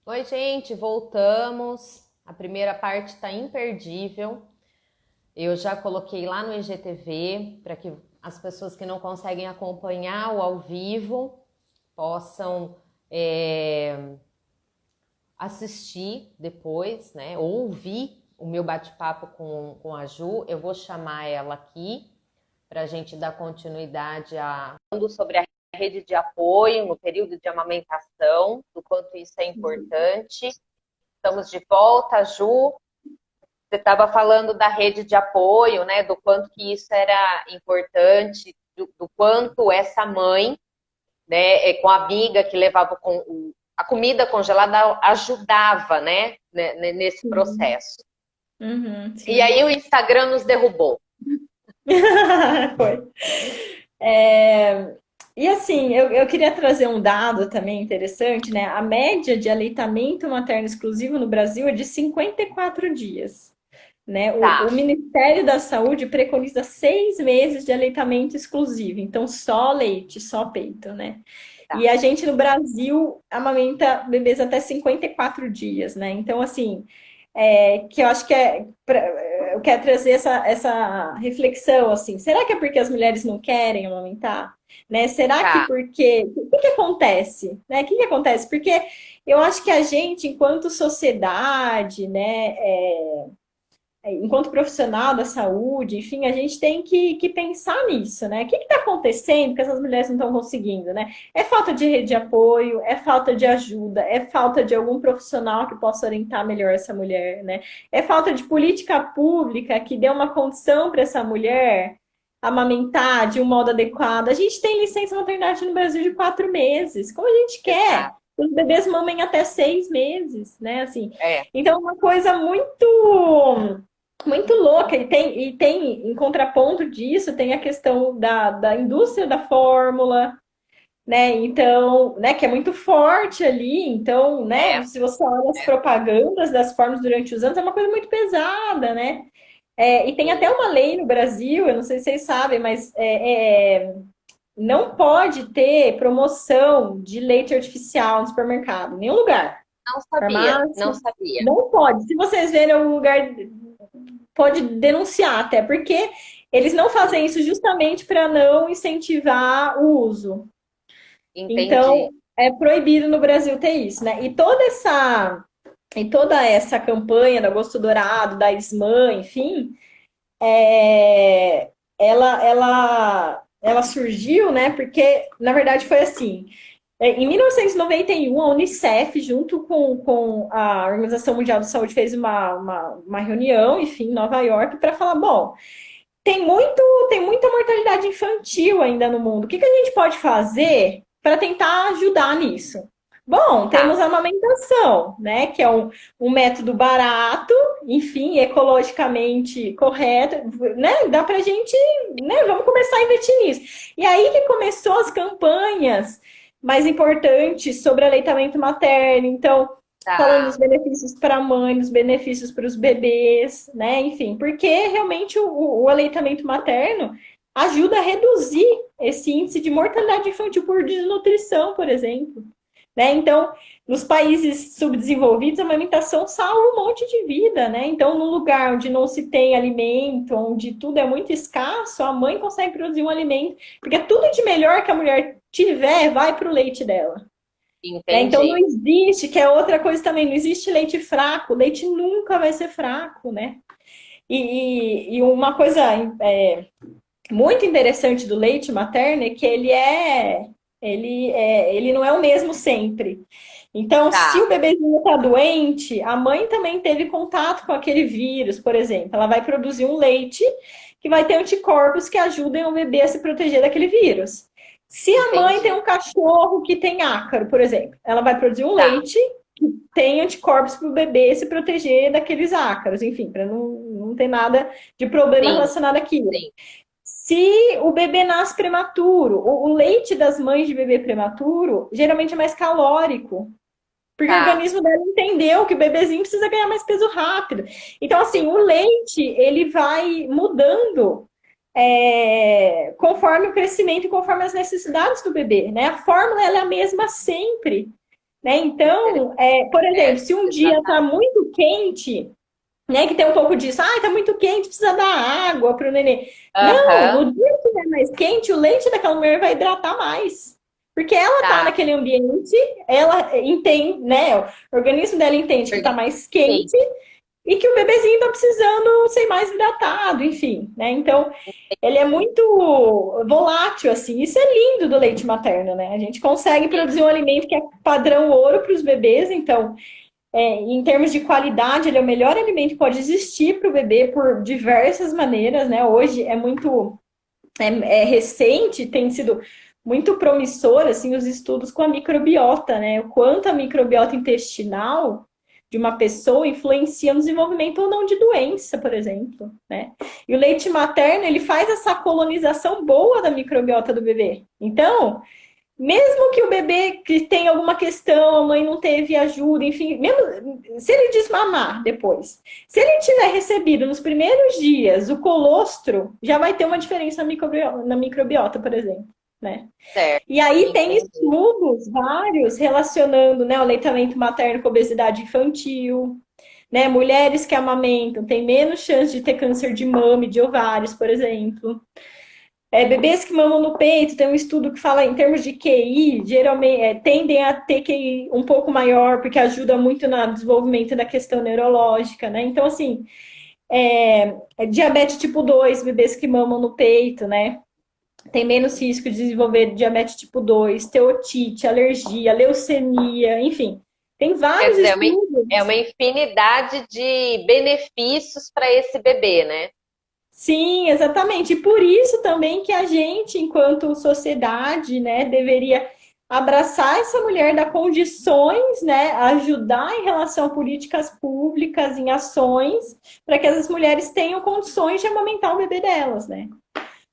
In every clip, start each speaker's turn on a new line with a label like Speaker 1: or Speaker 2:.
Speaker 1: Oi, gente, voltamos. A primeira parte está imperdível. Eu já coloquei lá no IGTV para que as pessoas que não conseguem acompanhar o ao vivo possam é, assistir depois, né? Ouvir o meu bate-papo com a Ju. Eu vou chamar ela aqui para a gente dar continuidade a falando sobre a rede de apoio no período de amamentação, do quanto isso é importante. Estamos de volta, Ju. Você estava falando da rede de apoio, né? Do quanto que isso era importante, do quanto essa mãe, né, com a amiga que levava a comida congelada ajudava, né, nesse
Speaker 2: Sim.
Speaker 1: processo.
Speaker 2: Uhum,
Speaker 1: E
Speaker 2: sim.
Speaker 1: aí o Instagram nos derrubou.
Speaker 2: Foi. É, E assim, eu queria trazer um dado também interessante, né? A média de aleitamento materno exclusivo no Brasil é de 54 dias, né? O
Speaker 1: Tá,
Speaker 2: Ministério da Saúde preconiza 6 meses de aleitamento exclusivo, então só leite, só peito, né? E
Speaker 1: tá.
Speaker 2: a gente no Brasil amamenta bebês até 54 dias, né? Então, assim, que eu acho que eu quero trazer essa reflexão, assim, será que é porque as mulheres não querem amamentar? Né? Será que
Speaker 1: Tá.
Speaker 2: porque... O que que acontece? Né? O que que acontece? Porque eu acho que a gente, enquanto sociedade, né, enquanto profissional da saúde, enfim, a gente tem que pensar nisso, né? O que está acontecendo que essas mulheres não estão conseguindo, né? É falta de rede de apoio, é falta de ajuda, é falta de algum profissional que possa orientar melhor essa mulher, né? É falta de política pública que dê uma condição para essa mulher amamentar de um modo adequado. A gente tem licença maternidade no Brasil de 4 meses, como a gente quer.
Speaker 1: Exato.
Speaker 2: Os bebês mamem até 6 meses, né? Assim,
Speaker 1: É,
Speaker 2: então, é uma coisa muito louca, e tem em contraponto disso, tem a questão da indústria da fórmula, né? Então, né, que é muito forte ali. Então, né,
Speaker 1: é.
Speaker 2: se você olha as propagandas das fórmulas durante os anos, é uma coisa muito pesada, né? E tem até
Speaker 1: Sim.
Speaker 2: uma lei no Brasil, eu não sei se vocês sabem, mas não pode ter promoção de leite artificial no supermercado, em nenhum lugar.
Speaker 1: Não sabia, não
Speaker 2: Farmácia,
Speaker 1: sabia.
Speaker 2: não pode. Se vocês verem algum lugar, pode denunciar até, porque eles não fazem isso justamente para não incentivar o uso. Então,
Speaker 1: Entendi.
Speaker 2: é proibido no Brasil ter isso, né? E toda essa campanha do Agosto Dourado, da ISMAN, enfim, ela surgiu, né? Porque, na verdade, foi assim. Em 1991, a Unicef, junto com a Organização Mundial de Saúde, fez uma reunião, enfim, em Nova York, para falar: bom, tem, muito, tem muita mortalidade infantil ainda no mundo. O que que a gente pode fazer para tentar ajudar nisso? Bom,
Speaker 1: Tá.
Speaker 2: temos a amamentação, né? Que é um método barato, enfim, ecologicamente correto, né? Dá pra gente, né? Vamos começar a investir nisso. E aí que começou as campanhas mais importantes sobre aleitamento materno. Então, falando
Speaker 1: Tá.
Speaker 2: dos benefícios para a mãe, dos benefícios para os bebês, né? Enfim, porque realmente o aleitamento materno ajuda a reduzir esse índice de mortalidade infantil por desnutrição, por exemplo. Né? Então, nos países subdesenvolvidos, a amamentação salva um monte de vida, né? Então, num lugar onde não se tem alimento, onde tudo é muito escasso, a mãe consegue produzir um alimento, porque tudo de melhor que a mulher tiver vai para o leite dela. Né? Então não
Speaker 1: Entendi.
Speaker 2: existe, que é outra coisa também, não existe leite fraco, leite nunca vai ser fraco, né? E uma coisa muito interessante do leite materno é que ele não é o mesmo sempre. Então, se
Speaker 1: Tá.
Speaker 2: o bebezinho está doente, a mãe também teve contato com aquele vírus, por exemplo. Ela vai produzir um leite que vai ter anticorpos que ajudem o bebê a se proteger daquele vírus. Se a mãe tem
Speaker 1: Entendi.
Speaker 2: um cachorro que tem ácaro, por exemplo, ela vai produzir um
Speaker 1: Tá.
Speaker 2: leite que tem anticorpos para o bebê se proteger daqueles ácaros, enfim, para não ter nada de problema
Speaker 1: Sim,
Speaker 2: relacionado àquilo.
Speaker 1: sim.
Speaker 2: Se o bebê nasce prematuro, o leite das mães de bebê prematuro geralmente é mais calórico, porque o
Speaker 1: Tá.
Speaker 2: organismo dela entendeu que o bebezinho precisa ganhar mais peso rápido. Então, assim, o leite, ele vai mudando conforme o crescimento e conforme as necessidades do bebê, né? A fórmula ela é a mesma sempre, né? Então, por exemplo, se um dia está
Speaker 1: Exatamente.
Speaker 2: muito quente, né, que tem um pouco disso, tá muito quente, precisa dar água para o neném. Não,
Speaker 1: Aham,
Speaker 2: no dia que estiver mais quente, o leite daquela mulher vai hidratar mais. Porque ela tá
Speaker 1: tá.
Speaker 2: naquele ambiente, ela entende, né? O organismo dela entende que tá mais quente
Speaker 1: Perfeito.
Speaker 2: e que o bebezinho tá precisando ser mais hidratado, enfim, né? Então, ele é muito volátil, assim. Isso é lindo do leite materno, né? A gente consegue produzir um alimento que é padrão ouro para os bebês, então em termos de qualidade, ele é o melhor alimento que pode existir para o bebê por diversas maneiras, né? Hoje é muito recente, tem sido muito promissor assim os estudos com a microbiota, né? O quanto a microbiota intestinal de uma pessoa influencia no desenvolvimento ou não de doença, por exemplo, né? E o leite materno, ele faz essa colonização boa da microbiota do bebê. Então, mesmo que o bebê que tem alguma questão, a mãe não teve ajuda, enfim, mesmo se ele desmamar depois, se ele tiver recebido nos primeiros dias o colostro, já vai ter uma diferença na microbiota, por exemplo, né?
Speaker 1: Certo.
Speaker 2: E aí tem
Speaker 1: Entendi.
Speaker 2: estudos vários relacionando, né, o aleitamento materno com obesidade infantil, né? Mulheres que amamentam têm menos chance de ter câncer de mama e de ovários, por exemplo. Bebês que mamam no peito, tem um estudo que fala em termos de QI, geralmente tendem a ter QI um pouco maior, porque ajuda muito no desenvolvimento da questão neurológica, né? Então, assim, diabetes tipo 2, bebês que mamam no peito, né? Tem menos risco de desenvolver diabetes tipo 2, teotite, alergia, leucemia, enfim. Tem
Speaker 1: Quer
Speaker 2: vários
Speaker 1: dizer, é
Speaker 2: estudos.
Speaker 1: uma infinidade de benefícios para esse bebê, né?
Speaker 2: Sim, exatamente. E por isso também que a gente, enquanto sociedade, né, deveria abraçar essa mulher, dar condições, né, ajudar em relação a políticas públicas, em ações, para que essas mulheres tenham condições de amamentar o bebê delas, né?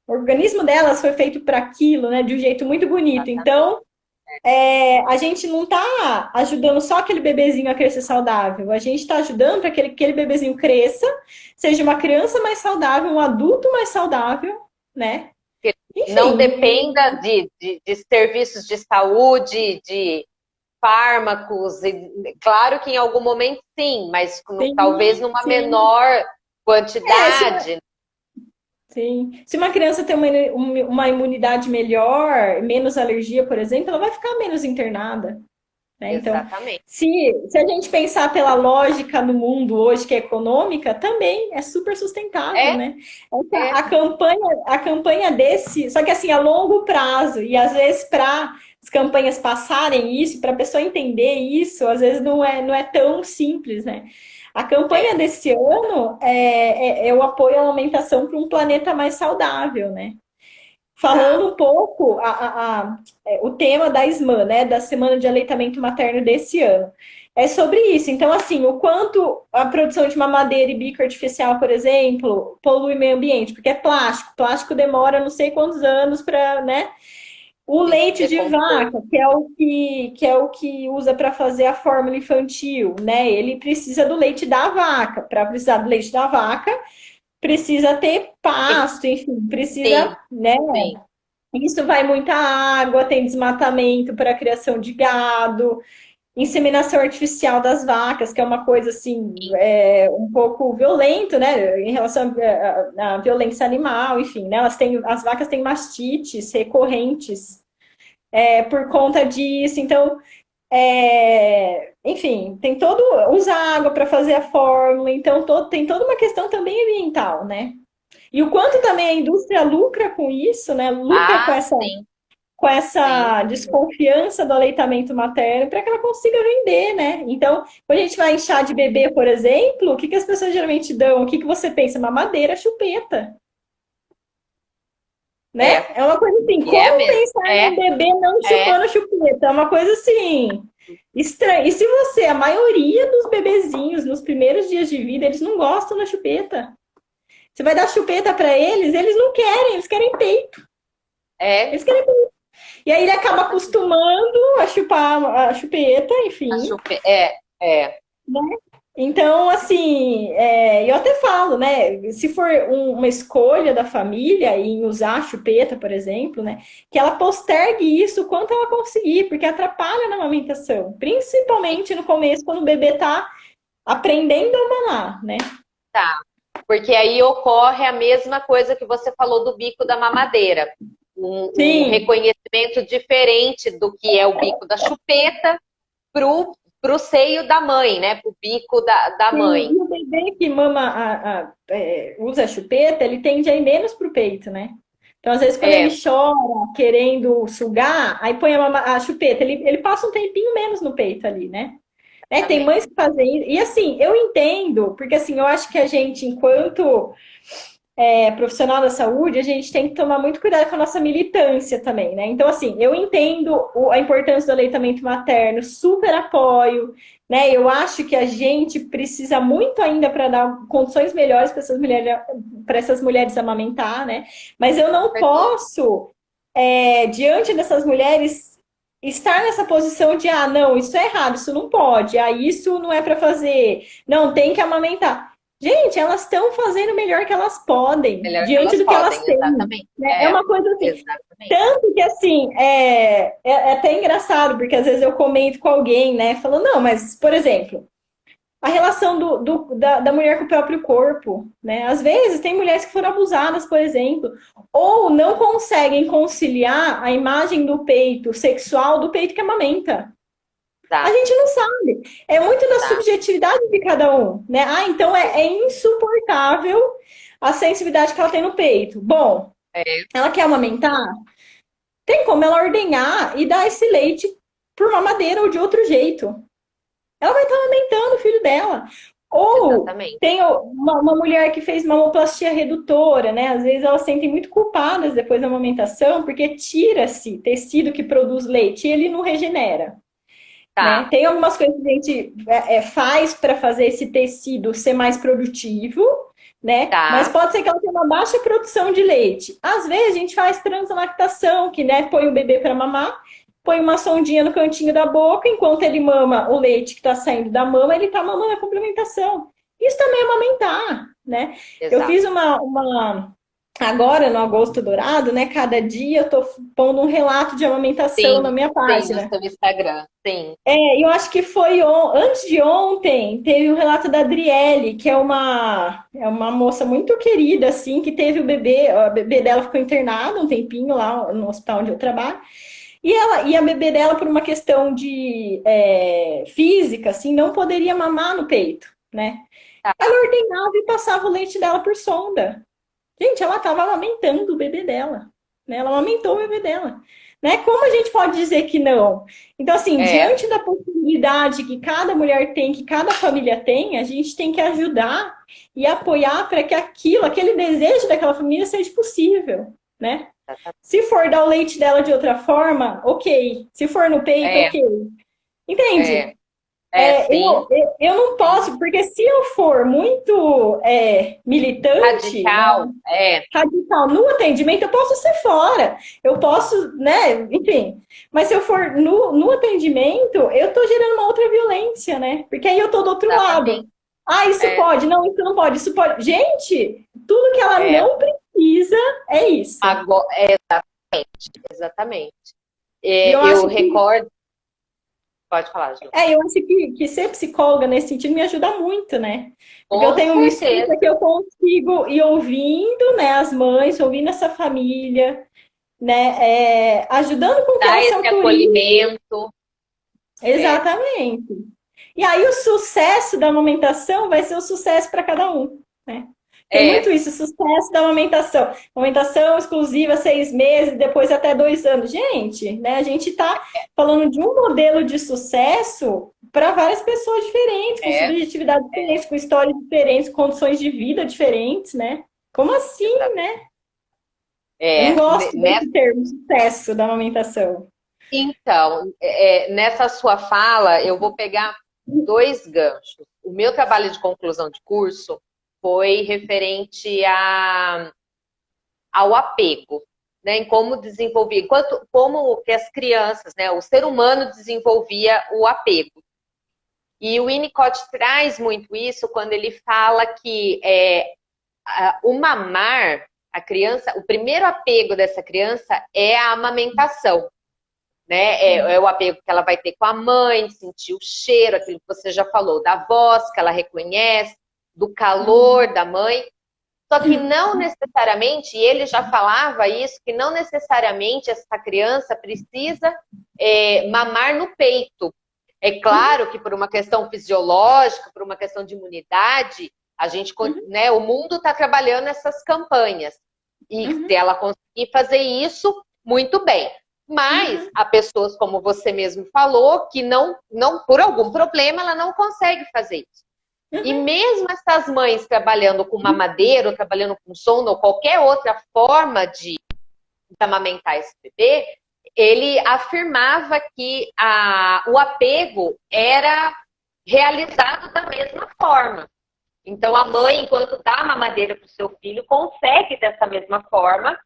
Speaker 2: O organismo delas foi feito para aquilo, né, de um jeito muito bonito.
Speaker 1: Exatamente.
Speaker 2: Então, a gente não está ajudando só aquele bebezinho a crescer saudável, a gente está ajudando para que aquele bebezinho cresça, seja uma criança mais saudável, um adulto mais saudável, né?
Speaker 1: Que não
Speaker 2: Enfim,
Speaker 1: dependa de serviços de saúde, de fármacos. Claro que em algum momento sim, mas talvez
Speaker 2: sim,
Speaker 1: numa
Speaker 2: sim.
Speaker 1: menor
Speaker 2: Se
Speaker 1: quantidade.
Speaker 2: sim. Se uma criança tem uma imunidade melhor, menos alergia, por exemplo, ela vai ficar menos internada. Né? Então,
Speaker 1: Exatamente.
Speaker 2: se a gente pensar pela lógica no mundo hoje que é econômica, também é super sustentável,
Speaker 1: É,
Speaker 2: né?
Speaker 1: é.
Speaker 2: A campanha desse, só que assim, a longo prazo, e às vezes para as campanhas passarem isso, para a pessoa entender isso, às vezes não é tão simples, né? A campanha
Speaker 1: É.
Speaker 2: desse ano é o apoio à alimentação para um planeta mais saudável, né?
Speaker 1: Tá.
Speaker 2: Falando um pouco o tema da SMAN, né, da Semana de Aleitamento Materno desse ano. É sobre isso. Então, assim, o quanto a produção de mamadeira e bico artificial, por exemplo, polui o meio ambiente, porque é plástico. Plástico demora não sei quantos anos para, né? O
Speaker 1: Se
Speaker 2: leite de
Speaker 1: decompor.
Speaker 2: vaca, que é o que usa para fazer a fórmula infantil, né? Ele precisa do leite da vaca. Para precisar do leite da vaca, precisa ter pasto, enfim,
Speaker 1: Sim,
Speaker 2: precisa, né?
Speaker 1: sim.
Speaker 2: Isso vai muita água, tem desmatamento para a criação de gado, inseminação artificial das vacas, que é uma coisa assim, um pouco violento, né, em relação à violência animal, enfim, né, as vacas têm mastites recorrentes por conta disso, então, enfim, tem todo, usa água para fazer a fórmula, então tem toda uma questão também ambiental, né? E o quanto também a indústria lucra com isso, né? Lucra com
Speaker 1: Ah,
Speaker 2: essa
Speaker 1: sim,
Speaker 2: com
Speaker 1: sim.
Speaker 2: essa desconfiança do aleitamento materno para que ela consiga vender, né? Então, quando a gente vai em chá de bebê, por exemplo, o que as pessoas geralmente dão? O que você pensa? Mamadeira, chupeta, né?
Speaker 1: É.
Speaker 2: É uma coisa assim,
Speaker 1: E é
Speaker 2: como
Speaker 1: mesmo.
Speaker 2: pensar num bebê não
Speaker 1: É.
Speaker 2: chupando chupeta? É uma coisa assim, estranha. E se você, a maioria dos bebezinhos, nos primeiros dias de vida, eles não gostam da chupeta. Você vai dar chupeta para eles não querem, eles querem peito.
Speaker 1: É.
Speaker 2: Eles querem E aí ele acaba acostumando a chupar a chupeta, enfim,
Speaker 1: É.
Speaker 2: né? Então, assim, eu até falo, né? Se for uma escolha da família em usar a chupeta, por exemplo, né? Que ela postergue isso o quanto ela conseguir, porque atrapalha na amamentação, principalmente no começo, quando o bebê tá aprendendo a mamar, né?
Speaker 1: Tá. Porque aí ocorre a mesma coisa que você falou do bico da mamadeira. Um
Speaker 2: Sim.
Speaker 1: reconhecimento diferente do que é o bico da chupeta pro seio da mãe, né? Pro bico da
Speaker 2: Sim,
Speaker 1: mãe.
Speaker 2: e o bebê que mama, usa a chupeta, ele tende a ir menos pro peito, né? Então, às vezes, quando ele
Speaker 1: É,
Speaker 2: chora, querendo sugar, aí põe a chupeta, ele passa um tempinho menos no peito ali, né? Tem
Speaker 1: exatamente.
Speaker 2: mães que fazem isso. E assim, eu entendo, porque assim, eu acho que a gente, enquanto profissional da saúde, a gente tem que tomar muito cuidado com a nossa militância também, né? Então, assim, eu entendo a importância do aleitamento materno, super apoio, né? Eu acho que a gente precisa muito ainda para dar condições melhores para essas mulheres amamentar, né? Mas eu
Speaker 1: Com
Speaker 2: não
Speaker 1: certeza.
Speaker 2: posso, diante dessas mulheres, estar nessa posição de, ah, não, isso é errado, isso não pode, ah, isso não é para fazer, não, tem que amamentar. Gente, elas estão fazendo o melhor que elas podem,
Speaker 1: Melhor que
Speaker 2: diante
Speaker 1: elas
Speaker 2: do que elas
Speaker 1: podem,
Speaker 2: têm.
Speaker 1: exatamente.
Speaker 2: Né? É uma coisa assim,
Speaker 1: Exatamente.
Speaker 2: tanto que assim, é até engraçado, porque às vezes eu comento com alguém, né? Falando, não, mas, por exemplo, a relação da mulher com o próprio corpo, né? Às vezes tem mulheres que foram abusadas, por exemplo, ou não conseguem conciliar a imagem do peito sexual do peito que amamenta. A
Speaker 1: Exato,
Speaker 2: gente não sabe. É muito da
Speaker 1: exato.
Speaker 2: subjetividade de cada um, né? Ah, então é insuportável a sensibilidade que ela tem no peito. Bom,
Speaker 1: É,
Speaker 2: ela quer amamentar? Tem como ela ordenhar e dar esse leite por mamadeira ou de outro jeito. Ela vai estar amamentando o filho dela. Ou
Speaker 1: exatamente.
Speaker 2: tem uma mulher que fez mamoplastia redutora, né? Às vezes elas se sentem muito culpadas depois da amamentação, porque tira-se tecido que produz leite e ele não regenera. Né?
Speaker 1: Tá,
Speaker 2: Tem algumas coisas que a gente faz para fazer esse tecido ser mais produtivo, né? Mas
Speaker 1: tá.
Speaker 2: pode ser que ela tenha uma baixa produção de leite. Às vezes a gente faz translactação, que né, põe o bebê para mamar, põe uma sondinha no cantinho da boca, enquanto ele mama o leite que está saindo da mama, ele está mamando a complementação. Isso também é amamentar, né? Eu
Speaker 1: Exato.
Speaker 2: fiz agora no Agosto Dourado, né? Cada dia eu tô pondo um relato de amamentação na
Speaker 1: Sim,
Speaker 2: minha
Speaker 1: sim, no
Speaker 2: página.
Speaker 1: seu Instagram. Sim.
Speaker 2: Eu acho que foi antes de ontem, teve o relato da Adriele, que é uma moça muito querida, assim, que teve o bebê dela ficou internado um tempinho lá no hospital onde eu trabalho, e a bebê dela, por uma questão de física, assim, não poderia mamar no peito, né?
Speaker 1: Tá.
Speaker 2: Ela ordenhava e passava o leite dela por sonda. Gente, ela estava amamentando o bebê dela, né? Ela amamentou o bebê dela, né? Como a gente pode dizer que não? Então, assim,
Speaker 1: É,
Speaker 2: diante da possibilidade que cada mulher tem, que cada família tem, a gente tem que ajudar e apoiar para que aquele desejo daquela família seja possível, né? Se for dar o leite dela de outra forma, ok. Se for no peito,
Speaker 1: é,
Speaker 2: ok. Entende?
Speaker 1: é, sim,
Speaker 2: Eu não
Speaker 1: sim.
Speaker 2: posso, porque se eu for muito militante, né?
Speaker 1: Radical,
Speaker 2: Radical no atendimento, eu posso ser fora, eu posso, né, enfim. Mas se eu for no atendimento, eu tô gerando uma outra violência, né? Porque aí eu tô do outro lado.
Speaker 1: exatamente.
Speaker 2: Ah, isso
Speaker 1: É,
Speaker 2: pode, não, isso não pode, isso pode. Gente, tudo que ela
Speaker 1: é.
Speaker 2: não precisa é isso.
Speaker 1: Agora, exatamente.
Speaker 2: E eu
Speaker 1: Eu
Speaker 2: acho que
Speaker 1: recordo. Pode falar, Ju.
Speaker 2: eu acho que ser psicóloga nesse sentido me ajuda muito, né? Porque eu
Speaker 1: Com
Speaker 2: tenho uma escuta que
Speaker 1: certeza.
Speaker 2: eu consigo ir ouvindo, né, as mães, ouvindo essa família, né, ajudando com que
Speaker 1: Dar
Speaker 2: ela se
Speaker 1: esse
Speaker 2: autorize.
Speaker 1: acolhimento. É,
Speaker 2: Exatamente. E aí o sucesso da amamentação vai ser o sucesso para cada um, né? Tem muito
Speaker 1: é,
Speaker 2: isso, sucesso da amamentação. Amamentação exclusiva 6 meses, depois até 2 anos. Gente, né? A gente está falando de um modelo de sucesso para várias pessoas diferentes, com
Speaker 1: é,
Speaker 2: subjetividades diferentes, com histórias diferentes, condições de vida diferentes, né? Como assim,
Speaker 1: exatamente.
Speaker 2: né? Eu não gosto desse termo, sucesso da amamentação.
Speaker 1: Então, nessa sua fala, eu vou pegar dois ganchos. O meu trabalho de conclusão de curso foi referente ao apego, né, em como desenvolver, como que as crianças, né, o ser humano desenvolvia o apego. E o Winnicott traz muito isso quando ele fala que o mamar, a criança, o primeiro apego dessa criança é a amamentação, né? É o apego que ela vai ter com a mãe, de sentir o cheiro, aquilo que você já falou, da voz que ela reconhece, do calor da mãe. Só que não necessariamente, e ele já falava isso, que não necessariamente essa criança precisa mamar no peito. É claro que por uma questão fisiológica, por uma questão de imunidade, a gente, né, o mundo está trabalhando essas campanhas. E se ela conseguir fazer isso, muito bem. Mas há pessoas, como você mesmo falou, que não, por algum problema, ela não consegue fazer isso. E mesmo essas mães trabalhando com mamadeira, ou trabalhando com sonda, ou qualquer outra forma de amamentar esse bebê, ele afirmava que o apego era realizado da mesma forma. Então, a mãe, enquanto dá a mamadeira para o seu filho, consegue, dessa mesma forma,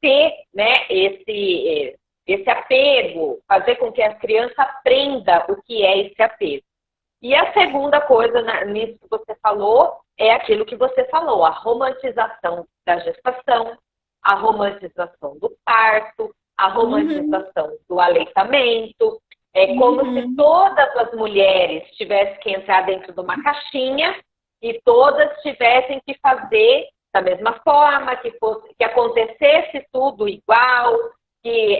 Speaker 1: ter, né, esse apego, fazer com que a criança aprenda o que é esse apego. E a segunda coisa nisso que você falou é aquilo que você falou, a romantização da gestação, a romantização do parto, a romantização do aleitamento. É como se todas as mulheres tivessem que entrar dentro de uma caixinha e todas tivessem que fazer da mesma forma, que acontecesse tudo igual, que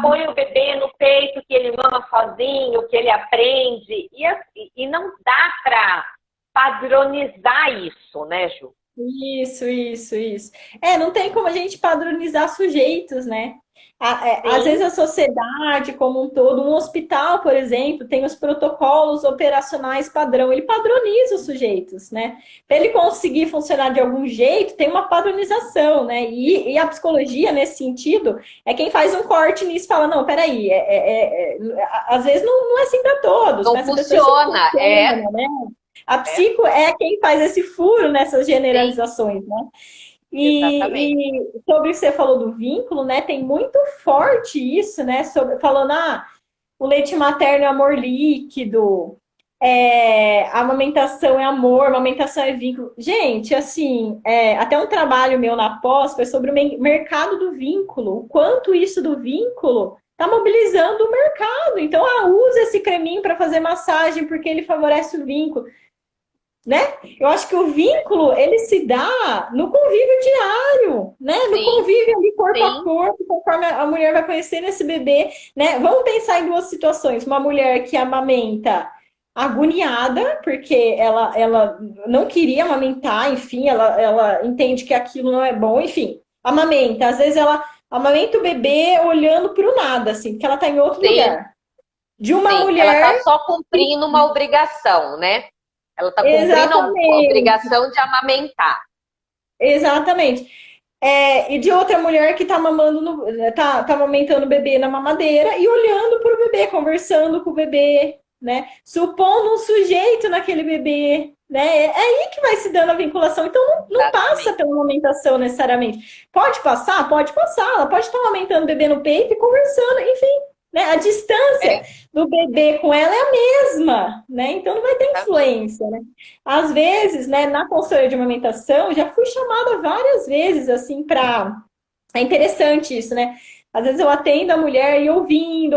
Speaker 1: põe o bebê no peito, que ele mama sozinho, que ele aprende. E não dá para padronizar isso, né, Ju?
Speaker 2: Isso. Não tem como a gente padronizar sujeitos, né? Às vezes a sociedade como um todo, um hospital, por exemplo, tem os protocolos operacionais padrão, ele padroniza os sujeitos, né? Para ele conseguir funcionar de algum jeito, tem uma padronização, né? E a psicologia, nesse sentido, é quem faz um corte nisso e fala, não, peraí, às vezes não é assim para todos.
Speaker 1: Não funciona,
Speaker 2: né? A psico é quem faz esse furo nessas generalizações, né? E sobre o que você falou do vínculo, né? Tem muito forte isso, né? Falando, o leite materno é amor líquido, a amamentação é amor, a amamentação é vínculo. Gente, assim, até um trabalho meu na pós foi sobre o mercado do vínculo, o quanto isso do vínculo está mobilizando o mercado. Então, usa esse creminho para fazer massagem porque ele favorece o vínculo. Né? Eu acho que o vínculo, ele se dá no convívio diário, né? No convívio ali corpo a corpo, conforme a mulher vai conhecendo esse bebê, né? Vamos pensar em duas situações. Uma mulher que amamenta agoniada, porque ela não queria amamentar, enfim, ela entende que aquilo não é bom, enfim, amamenta. Às vezes ela amamenta o bebê olhando para o nada, assim, porque ela está em outro lugar. De uma mulher...
Speaker 1: Ela está só cumprindo uma obrigação, né? Ela está cumprindo a obrigação de amamentar.
Speaker 2: Exatamente. E de outra mulher que está tá amamentando o bebê na mamadeira e olhando para o bebê, conversando com o bebê, né? Supondo um sujeito naquele bebê, né? É aí que vai se dando a vinculação. Então não passa pela amamentação necessariamente. Pode passar? Pode passar. Ela pode estar amamentando o bebê no peito e conversando, enfim. Né? A distância do bebê com ela é a mesma, né? Então não vai ter influência, né? Às vezes, né, na consultoria de amamentação, já fui chamada várias vezes, assim, É interessante isso, né? Às vezes eu atendo a mulher e ouvindo,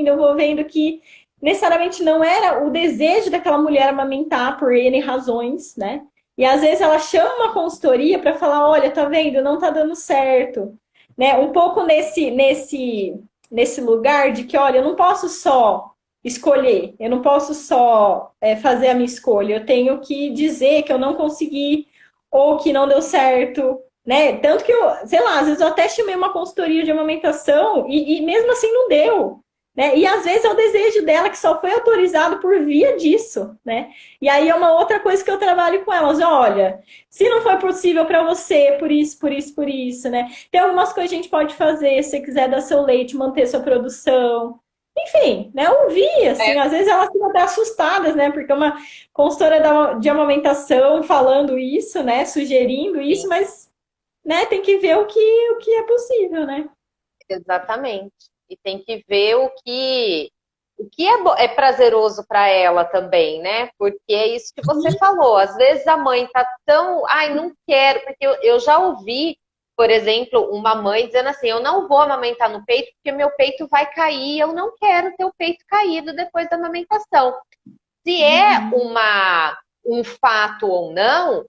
Speaker 2: eu vou vendo que necessariamente não era o desejo daquela mulher amamentar por N razões, né? E às vezes ela chama uma consultoria para falar, olha, tá vendo? Não tá dando certo, né? Um pouco nesse lugar de que, olha, eu não posso só escolher, eu não posso só fazer a minha escolha, eu tenho que dizer que eu não consegui ou que não deu certo, né? Tanto que eu, sei lá, às vezes eu até chamei uma consultoria de amamentação e mesmo assim não deu, né? E às vezes é o desejo dela que só foi autorizado por via disso, né? E aí é uma outra coisa que eu trabalho com elas, olha, se não foi possível para você, por isso, né? Tem algumas coisas que a gente pode fazer, se você quiser dar seu leite, manter sua produção, enfim, né? Ouvir, assim, às vezes elas ficam até assustadas, né? Porque uma consultora de amamentação falando isso, né? Sugerindo isso, mas, né? Tem que ver o que é possível, né?
Speaker 1: Exatamente. E tem que ver o que o que é prazeroso para ela também, né? Porque é isso que você falou. Às vezes a mãe tá tão, ai, não quero, porque eu já ouvi, por exemplo, uma mãe dizendo assim: eu não vou amamentar no peito porque meu peito vai cair, eu não quero ter o peito caído depois da amamentação. Se é um fato ou não,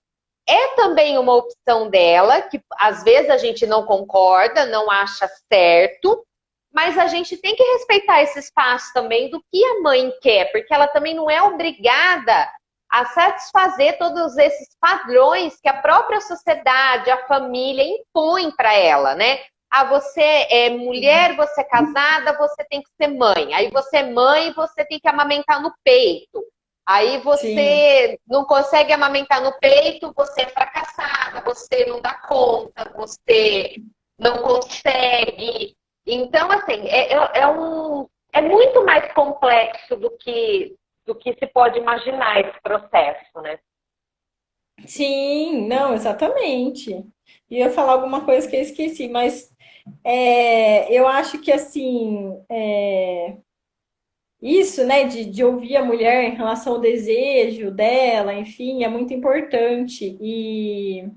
Speaker 1: é também uma opção dela, que às vezes a gente não concorda, não acha certo, mas a gente tem que respeitar esse espaço também do que a mãe quer, porque ela também não é obrigada a satisfazer todos esses padrões que a própria sociedade, a família impõe para ela, né? Ah, você é mulher, você é casada, você tem que ser mãe. Aí você é mãe, você tem que amamentar no peito. Aí
Speaker 2: Sim.
Speaker 1: você não consegue amamentar no peito, você é fracassada, você não dá conta, você não consegue. Então, assim, é muito mais complexo do que se pode imaginar esse processo, né?
Speaker 2: Sim, não, exatamente. Ia falar alguma coisa que eu esqueci, mas eu acho que assim, isso, né, de ouvir a mulher em relação ao desejo dela, enfim, é muito importante. E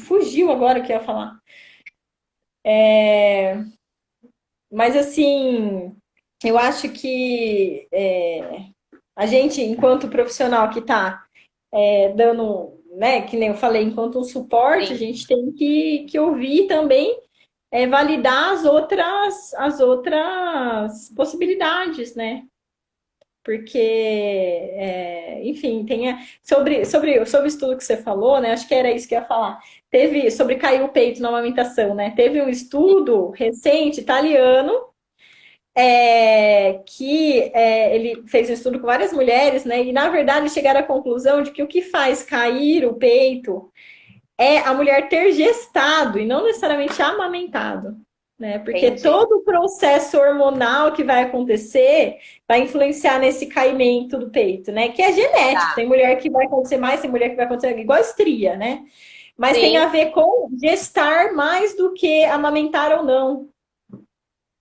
Speaker 2: fugiu agora o que eu ia falar. Mas assim, eu acho que a gente, enquanto profissional que está dando, né, que nem eu falei, enquanto um suporte, a
Speaker 1: Sim,
Speaker 2: gente tem que ouvir também, validar as outras possibilidades, né? Porque, enfim, sobre o estudo que você falou, né? Acho que era isso que eu ia falar. Teve sobre cair o peito na amamentação, né? Teve um estudo recente italiano ele fez um estudo com várias mulheres, né? E na verdade chegaram à conclusão de que o que faz cair o peito é a mulher ter gestado e não necessariamente amamentado, né? Porque
Speaker 1: entendi.
Speaker 2: todo o processo hormonal que vai acontecer vai influenciar nesse caimento do peito, né? Que é genético.
Speaker 1: Tá.
Speaker 2: Tem mulher que vai acontecer mais, tem mulher que vai acontecer igual estria, né? Mas tem a
Speaker 1: Sim,
Speaker 2: ver com gestar mais do que amamentar ou não,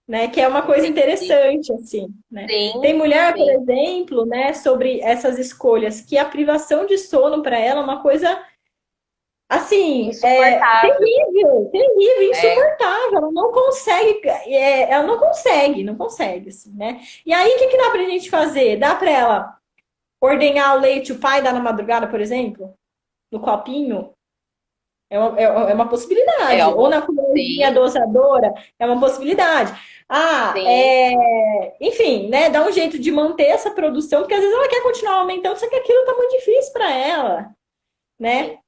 Speaker 2: né? Que é uma coisa
Speaker 1: entendi.
Speaker 2: interessante, assim, né? Tem
Speaker 1: Sim,
Speaker 2: mulher, por
Speaker 1: sim.
Speaker 2: exemplo, né, sobre essas escolhas, que a privação de sono para ela é uma coisa, assim,
Speaker 1: Insuportável.
Speaker 2: terrível, terrível,
Speaker 1: É,
Speaker 2: insuportável. Ela não consegue, não consegue, assim, né? E aí, o que dá pra gente fazer? Dá para ela ordenhar o leite, o pai dar na madrugada, por exemplo, no copinho? É uma
Speaker 1: é
Speaker 2: possibilidade. Ou
Speaker 1: uma.
Speaker 2: na colherzinha
Speaker 1: Sim,
Speaker 2: dosadora, é uma possibilidade.
Speaker 1: sim.
Speaker 2: Enfim, né? Dá um jeito de manter essa produção, porque às vezes ela quer continuar aumentando, só que aquilo tá muito difícil para ela, né?
Speaker 1: Sim.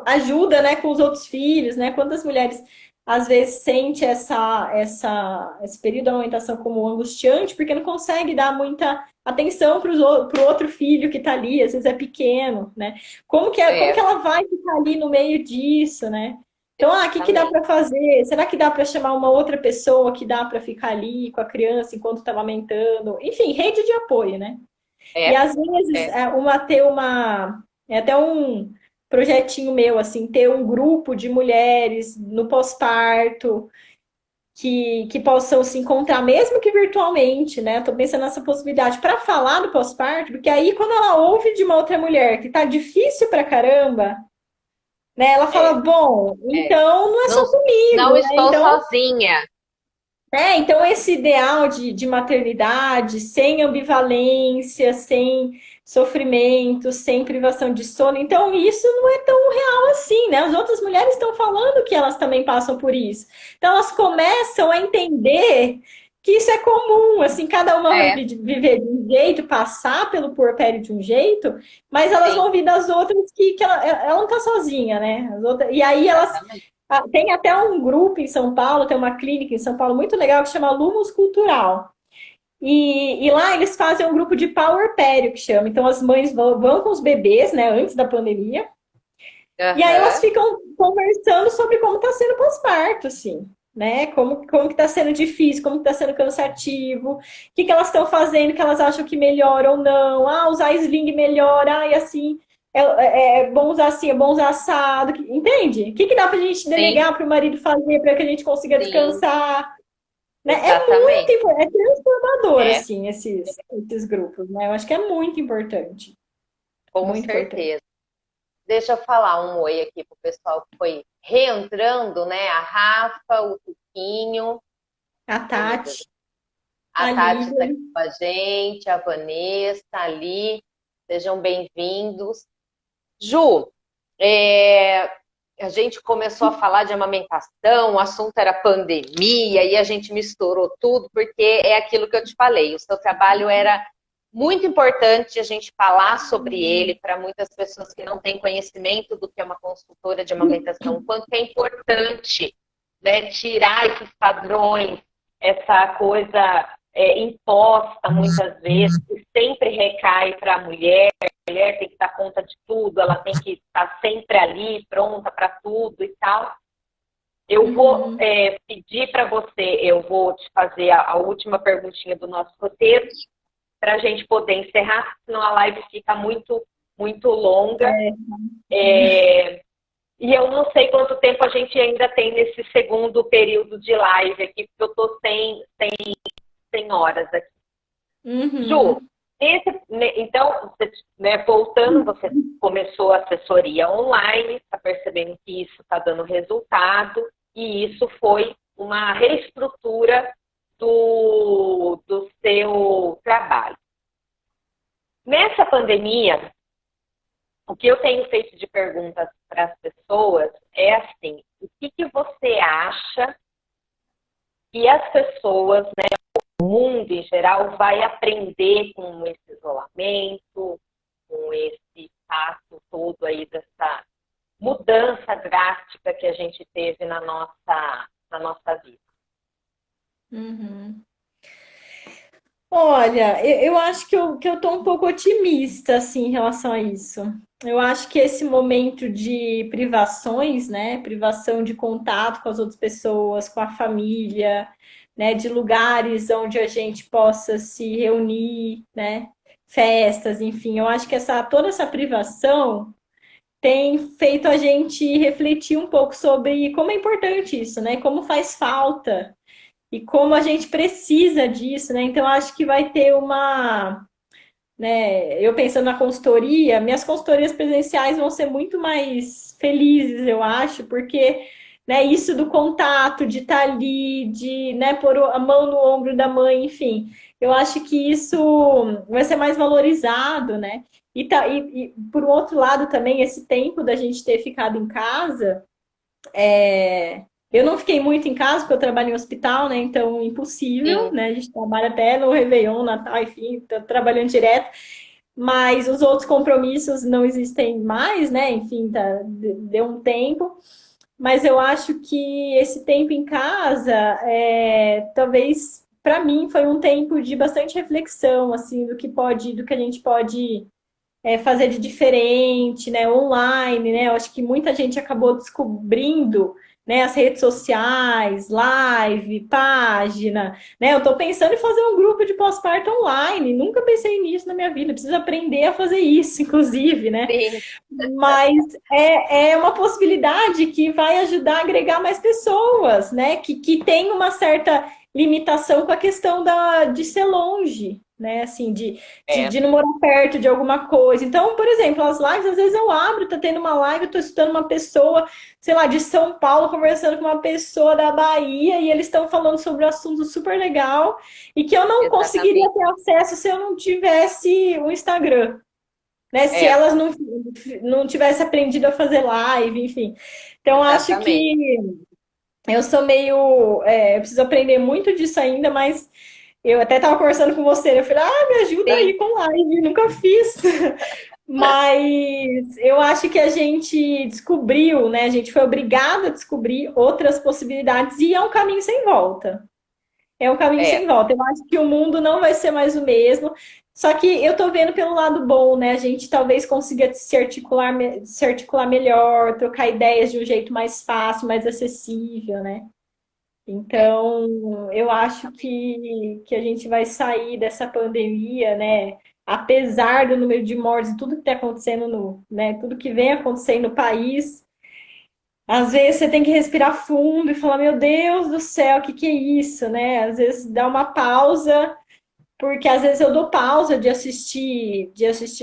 Speaker 2: Ajuda, né, com os outros filhos, né? Quantas mulheres às vezes sente esse período da amamentação como angustiante, porque não consegue dar muita atenção para o outro filho que está ali, às vezes é pequeno, né? Como que
Speaker 1: É,
Speaker 2: ela vai ficar ali no meio disso, né? Então, o que dá
Speaker 1: exatamente.
Speaker 2: para fazer? Será que dá para chamar uma outra pessoa que dá para ficar ali com a criança enquanto está amamentando? Enfim, rede de apoio, né? E
Speaker 1: É,
Speaker 2: às vezes
Speaker 1: é.
Speaker 2: é até um projetinho meu, assim, ter um grupo de mulheres no pós-parto que possam se encontrar, mesmo que virtualmente, né? Tô pensando nessa possibilidade para falar do pós-parto, porque aí quando ela ouve de uma outra mulher que tá difícil pra caramba, né? Ela fala,
Speaker 1: É,
Speaker 2: bom,
Speaker 1: é.
Speaker 2: então não é
Speaker 1: Não,
Speaker 2: só comigo,
Speaker 1: não
Speaker 2: né?
Speaker 1: estou
Speaker 2: Então
Speaker 1: sozinha.
Speaker 2: então esse ideal de maternidade sem ambivalência, sem sofrimento, sem privação de sono, então isso não é tão real assim, né? As outras mulheres estão falando que elas também passam por isso. Então elas começam a entender que isso é comum, assim, cada uma vai
Speaker 1: É,
Speaker 2: viver de um jeito, passar pelo puerpério de um jeito, mas elas vão
Speaker 1: sim,
Speaker 2: ouvir das outras que ela não está sozinha, né? E aí elas
Speaker 1: exatamente.
Speaker 2: tem até um grupo em São Paulo, tem uma clínica em São Paulo muito legal que chama Lumos Cultural. E lá eles fazem um grupo de puerpério, que chama. Então as mães vão com os bebês, né, antes da pandemia, e aí elas
Speaker 1: Aham,
Speaker 2: ficam conversando sobre como está sendo o pós-parto, assim, né? Como que está sendo difícil, como que está sendo cansativo, o que elas estão fazendo que elas acham que melhora ou não. Ah, usar sling melhora, e assim, é bom usar assim, é bom usar assado, entende? O que dá pra gente
Speaker 1: sim,
Speaker 2: delegar para o marido fazer para que a gente consiga
Speaker 1: sim.
Speaker 2: descansar? Né?
Speaker 1: Exatamente.
Speaker 2: É transformador,
Speaker 1: É,
Speaker 2: assim, esses grupos, né? Eu acho que é muito importante.
Speaker 1: com
Speaker 2: Muito importante.
Speaker 1: certeza. Deixa eu falar um oi aqui pro pessoal que foi reentrando, né? A Rafa, o Tuquinho,
Speaker 2: A
Speaker 1: oh meu Deus,
Speaker 2: Tati,
Speaker 1: a
Speaker 2: a
Speaker 1: Tati está
Speaker 2: Lívia.
Speaker 1: aqui com a gente, a Vanessa, ali, sejam bem-vindos. Ju, é, a gente começou a falar de amamentação, o assunto era pandemia, e a gente misturou tudo, porque é aquilo que eu te falei, o seu trabalho era muito importante a gente falar sobre ele para muitas pessoas que não têm conhecimento do que é uma consultora de amamentação, o quanto é importante, né, tirar esses padrões, essa coisa imposta muitas vezes, que sempre recai para a mulher tem que dar conta de tudo, ela tem que estar sempre ali, pronta para tudo e tal. Eu vou pedir para você, eu vou te fazer a última perguntinha do nosso roteiro, para a gente poder encerrar, senão a live fica muito, muito longa. E eu não sei quanto tempo a gente ainda tem nesse segundo período de live aqui, porque eu estou sem horas aqui. Ju,
Speaker 2: Uhum.
Speaker 1: então, voltando, você começou a assessoria online, está percebendo que isso está dando resultado, e isso foi uma reestrutura do seu trabalho. Nessa pandemia, o que eu tenho feito de perguntas para as pessoas é assim, o que você acha que as pessoas, o mundo em geral, vai aprender com esse isolamento, com esse fato todo aí dessa mudança drástica que a gente teve na nossa vida?
Speaker 2: Uhum. Olha, eu acho que eu tô um pouco otimista, assim, em relação a isso. Eu acho que esse momento de privações, né, privação de contato com as outras pessoas, com a família, né, de lugares onde a gente possa se reunir, né, festas, enfim, eu acho que toda essa privação tem feito a gente refletir um pouco sobre como é importante isso, né, como faz falta e como a gente precisa disso, né? Então acho que vai ter né? Eu pensando na consultoria, minhas consultorias presenciais vão ser muito mais felizes, eu acho, porque né, isso do contato, de estar ali, de né, pôr a mão no ombro da mãe, enfim, eu acho que isso vai ser mais valorizado, né? E por outro lado também, esse tempo da gente ter ficado em casa, eu não fiquei muito em casa, porque eu trabalho em hospital, né? Então, impossível,
Speaker 1: Sim,
Speaker 2: né? A gente trabalha até no Réveillon, Natal, enfim, tá trabalhando direto. Mas os outros compromissos não existem mais, né? Enfim, deu um tempo. Mas eu acho que esse tempo em casa, talvez, para mim, foi um tempo de bastante reflexão, assim, do que a gente pode fazer de diferente, né, online, né? Eu acho que muita gente acabou descobrindo, né, as redes sociais, live, página, né? Eu tô pensando em fazer um grupo de pós-parto online. Nunca pensei nisso na minha vida. Preciso aprender a fazer isso, inclusive, né?
Speaker 1: sim,
Speaker 2: Mas é uma possibilidade que vai ajudar a agregar mais pessoas, né? Que tem uma certa limitação com a questão de ser longe, né? Assim,
Speaker 1: é,
Speaker 2: de não morar perto de alguma coisa. Então, por exemplo, as lives, às vezes eu abro, tá tendo uma live, eu tô escutando uma pessoa, sei lá, de São Paulo, conversando com uma pessoa da Bahia, e eles estão falando sobre um assunto super legal, e que eu não conseguiria
Speaker 1: exatamente.
Speaker 2: ter acesso se eu não tivesse o Instagram, né? Se
Speaker 1: É,
Speaker 2: elas não tivessem aprendido a fazer live, enfim. Então, acho
Speaker 1: exatamente.
Speaker 2: que eu sou eu preciso aprender muito disso ainda, mas eu até estava conversando com você, né? Eu falei, me ajuda
Speaker 1: Sim,
Speaker 2: aí com live, nunca fiz. Mas eu acho que a gente descobriu, né? A gente foi obrigado a descobrir outras possibilidades e é um caminho sem volta. É um caminho
Speaker 1: é.
Speaker 2: sem volta. Eu acho que o mundo não vai ser mais o mesmo. Só que eu tô vendo pelo lado bom, né? A gente talvez consiga se articular melhor, trocar ideias de um jeito mais fácil, mais acessível, né?
Speaker 1: É.
Speaker 2: Então, eu acho que a gente vai sair dessa pandemia, né? Apesar do número de mortes e tudo que está acontecendo né? Tudo que vem acontecendo no país, Às vezes você tem que respirar fundo e falar, meu Deus do céu, o que que é isso, né? Às vezes dá uma pausa, porque às vezes eu dou pausa de assistir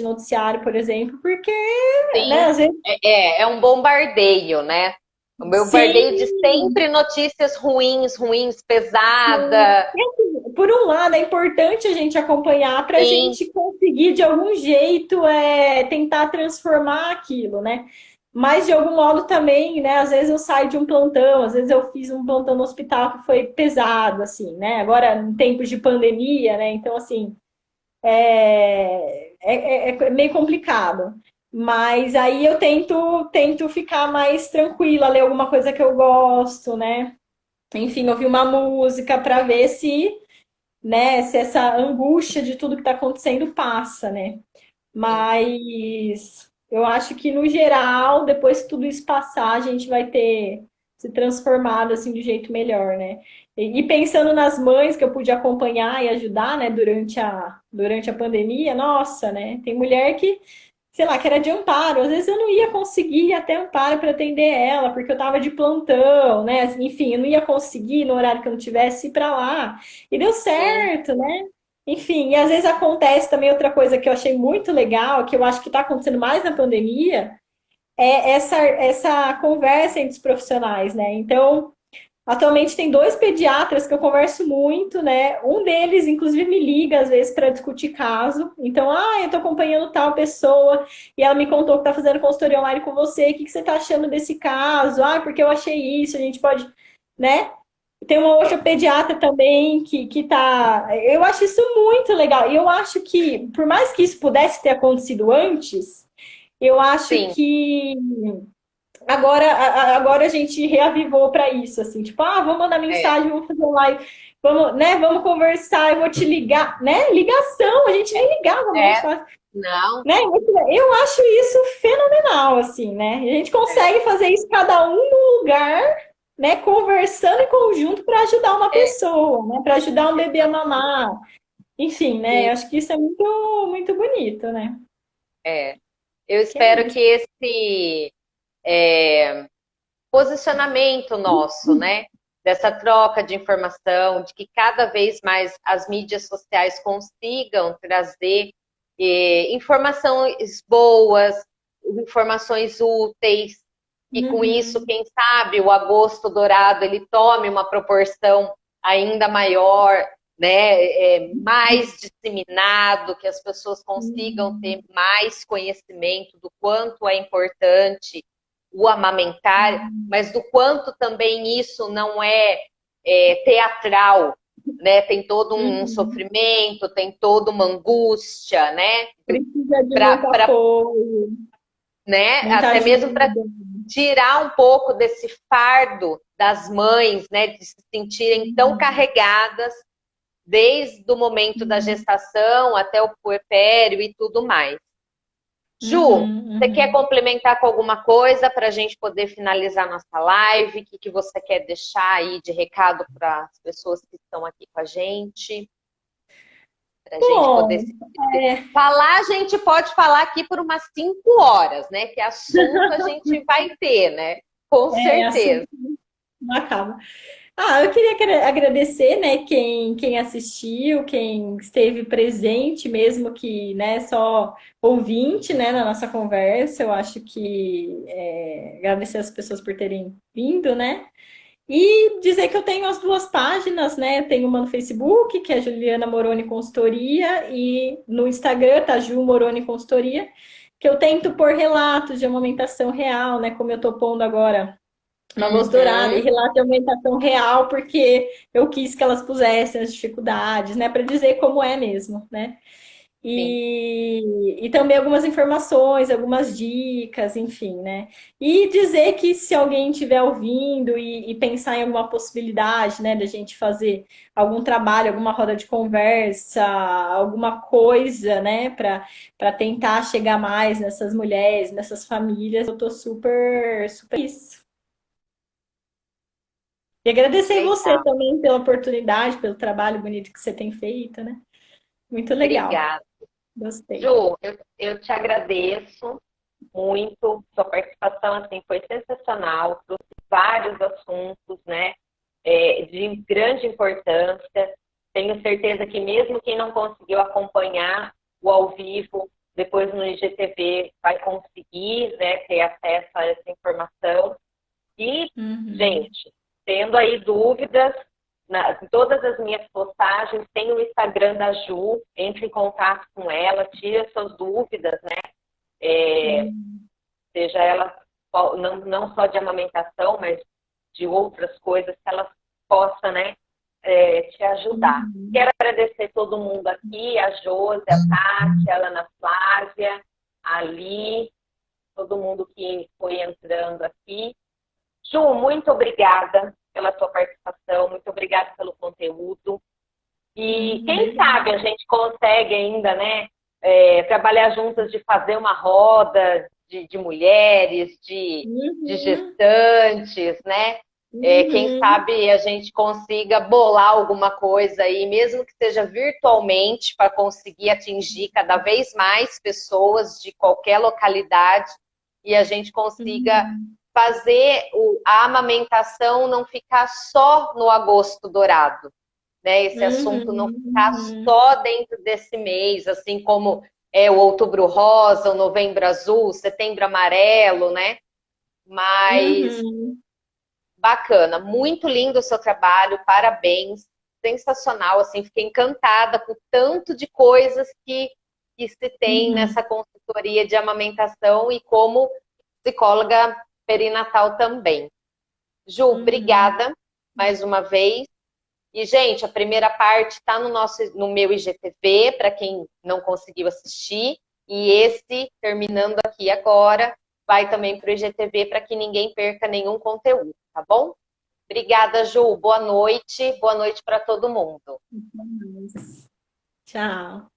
Speaker 2: noticiário, por exemplo, porque, né,
Speaker 1: Sim,
Speaker 2: às vezes
Speaker 1: é um bombardeio, né? Um bombardeio de
Speaker 2: sim,
Speaker 1: sempre notícias ruins, ruins,
Speaker 2: sim.
Speaker 1: pesada.
Speaker 2: E, assim, por um lado, é importante a gente acompanhar para a
Speaker 1: Sim,
Speaker 2: gente conseguir, de algum jeito, tentar transformar aquilo, né? Mas, de algum modo, também, né? Às vezes eu saio de um plantão, às vezes eu fiz um plantão no hospital que foi pesado, assim, né? Agora, em tempos de pandemia, né? Então, assim, é meio complicado. Mas aí eu tento ficar mais tranquila, ler alguma coisa que eu gosto, né? Enfim, ouvir uma música para ver se, né, se essa angústia de tudo que está acontecendo passa, né?
Speaker 1: sim,
Speaker 2: Mas eu acho que no geral, depois que tudo isso passar, a gente vai ter se transformado assim de jeito melhor, né? E pensando nas mães que eu pude acompanhar e ajudar, né, durante a pandemia, nossa, né? Tem mulher que, sei lá, que era de Amparo. Às vezes eu não ia conseguir ir até Amparo para atender ela, porque eu estava de plantão, né? Enfim, eu não ia conseguir no horário que eu não tivesse ir para lá. E deu
Speaker 1: sim.
Speaker 2: certo, né? Enfim, e às vezes acontece também outra coisa que eu achei muito legal, que eu acho que está acontecendo mais na pandemia, é essa conversa entre os profissionais, né? Então, atualmente tem dois pediatras que eu converso muito, né? Um deles, inclusive, me liga às vezes para discutir caso. Então, eu tô acompanhando tal pessoa e ela me contou que tá fazendo consultoria online com você. O que que você tá achando desse caso? Porque eu achei isso, a gente pode, né? Tem uma outra pediatra também que tá. Eu acho isso muito legal. E eu acho que, por mais que isso pudesse ter acontecido antes, eu acho
Speaker 1: Sim,
Speaker 2: que agora a gente reavivou para isso, assim, tipo, vamos mandar
Speaker 1: é,
Speaker 2: mensagem, vamos fazer um live, vamos, né, vamos conversar, eu vou te ligar, né? Ligação, a gente nem ligava mais
Speaker 1: é,
Speaker 2: fácil,
Speaker 1: não,
Speaker 2: né? Eu acho isso fenomenal, assim, né? A gente
Speaker 1: é,
Speaker 2: consegue fazer isso cada um no lugar, né? Conversando em conjunto para ajudar uma
Speaker 1: é,
Speaker 2: pessoa, né? Para ajudar um bebê a
Speaker 1: exatamente.
Speaker 2: mamar. Enfim, né? Eu
Speaker 1: Sim,
Speaker 2: acho que isso é muito, muito bonito, né?
Speaker 1: é. Eu
Speaker 2: Que é
Speaker 1: espero
Speaker 2: isso.
Speaker 1: que esse posicionamento nosso, né? Dessa troca de informação, de que cada vez mais as mídias sociais consigam trazer informações boas, informações úteis, e com isso,
Speaker 2: Uhum,
Speaker 1: quem sabe, o agosto dourado ele tome uma proporção ainda maior, né, mais disseminado, que as pessoas consigam ter
Speaker 2: uhum,
Speaker 1: mais conhecimento do quanto é importante o amamentar,
Speaker 2: uhum,
Speaker 1: mas do quanto também isso não é teatral, né? Tem todo um
Speaker 2: uhum.
Speaker 1: sofrimento, tem toda uma angústia, né?
Speaker 2: Precisa de muito
Speaker 1: Para
Speaker 2: apoio,
Speaker 1: né?
Speaker 2: muita
Speaker 1: Até mesmo para
Speaker 2: ajuda.
Speaker 1: tirar um pouco desse fardo das mães, né? De se sentirem tão
Speaker 2: Uhum,
Speaker 1: carregadas desde o momento da
Speaker 2: uhum,
Speaker 1: gestação até o puerpério e tudo mais. Ju,
Speaker 2: uhum,
Speaker 1: você quer
Speaker 2: uhum.
Speaker 1: complementar com alguma coisa para a gente poder finalizar nossa live? O que você quer deixar aí de recado para as pessoas que estão aqui com a gente? Para a gente poder
Speaker 2: Bom,
Speaker 1: se... falar, a gente pode falar aqui por umas 5 horas, né? Que assunto a gente vai ter, né? Com
Speaker 2: assunto
Speaker 1: certeza.
Speaker 2: não acaba. Eu queria agradecer, né, quem assistiu, quem esteve presente, mesmo que, né, só ouvinte, né, na nossa conversa. Eu acho que agradecer as pessoas por terem vindo, né? E dizer que eu tenho as duas páginas, né? Eu tenho uma no Facebook, que é Juliana Moroni Consultoria, e no Instagram, tá Ju Moroni Consultoria, que eu tento pôr relatos de amamentação real, né? Como eu tô pondo agora uma Voz Dourada, e
Speaker 1: Uhum,
Speaker 2: relato de amamentação real, porque eu quis que elas pusessem as dificuldades, né? Para dizer como é mesmo, né?
Speaker 1: sim.
Speaker 2: E também algumas informações, algumas dicas, enfim, né? E dizer que se alguém estiver ouvindo e pensar em alguma possibilidade, né, da gente fazer algum trabalho, alguma roda de conversa, alguma coisa, né, para tentar chegar mais nessas mulheres, nessas famílias, eu tô super, super isso. E agradecer você
Speaker 1: Legal.
Speaker 2: também pela oportunidade, pelo trabalho bonito que você tem feito, né? Muito legal.
Speaker 1: Obrigada.
Speaker 2: Gostei.
Speaker 1: Ju, eu te agradeço. muito. Sua participação, assim, foi sensacional. Trouxe vários assuntos, né? De grande importância. Tenho certeza que mesmo quem não conseguiu acompanhar o ao vivo, depois no IGTV vai conseguir, né, ter acesso a essa informação. E,
Speaker 2: Uhum.
Speaker 1: gente, tendo aí dúvidas, em todas as minhas postagens, tem o Instagram da Ju, entre em contato com ela, tire as suas dúvidas, né?
Speaker 2: Uhum.
Speaker 1: Seja ela não só de amamentação, mas de outras coisas que ela possa, né, te ajudar.
Speaker 2: Uhum.
Speaker 1: Quero agradecer todo mundo aqui, a Josi, a Tati, a Ana Flávia, a Ali, todo mundo que foi entrando aqui. Ju, muito obrigada pela sua participação, muito obrigada pelo conteúdo. E
Speaker 2: Uhum.
Speaker 1: quem
Speaker 2: Obrigada.
Speaker 1: sabe a gente consegue ainda, né, trabalhar juntas de fazer uma roda de mulheres, de
Speaker 2: Uhum.
Speaker 1: gestantes, né? Quem
Speaker 2: Uhum.
Speaker 1: sabe a gente consiga bolar alguma coisa aí, mesmo que seja virtualmente, para conseguir atingir cada vez mais pessoas de qualquer localidade e a gente consiga
Speaker 2: Uhum.
Speaker 1: fazer a amamentação não ficar só no agosto dourado, né? Esse assunto não ficar
Speaker 2: Uhum.
Speaker 1: só dentro desse mês, assim como é o outubro rosa, o novembro azul, setembro amarelo, né? Mas
Speaker 2: Uhum.
Speaker 1: bacana, muito lindo o seu trabalho, parabéns, sensacional, assim, fiquei encantada com o tanto de coisas que se tem
Speaker 2: Uhum.
Speaker 1: nessa consultoria de amamentação e como psicóloga perinatal também. Ju,
Speaker 2: Uhum.
Speaker 1: obrigada mais uma vez. E, gente, a primeira parte está no meu IGTV, para quem não conseguiu assistir. E esse, terminando aqui agora, vai também para o IGTV para que ninguém perca nenhum conteúdo, tá bom? Obrigada, Ju. Boa noite. Boa noite para todo mundo.
Speaker 2: Uhum. Tchau.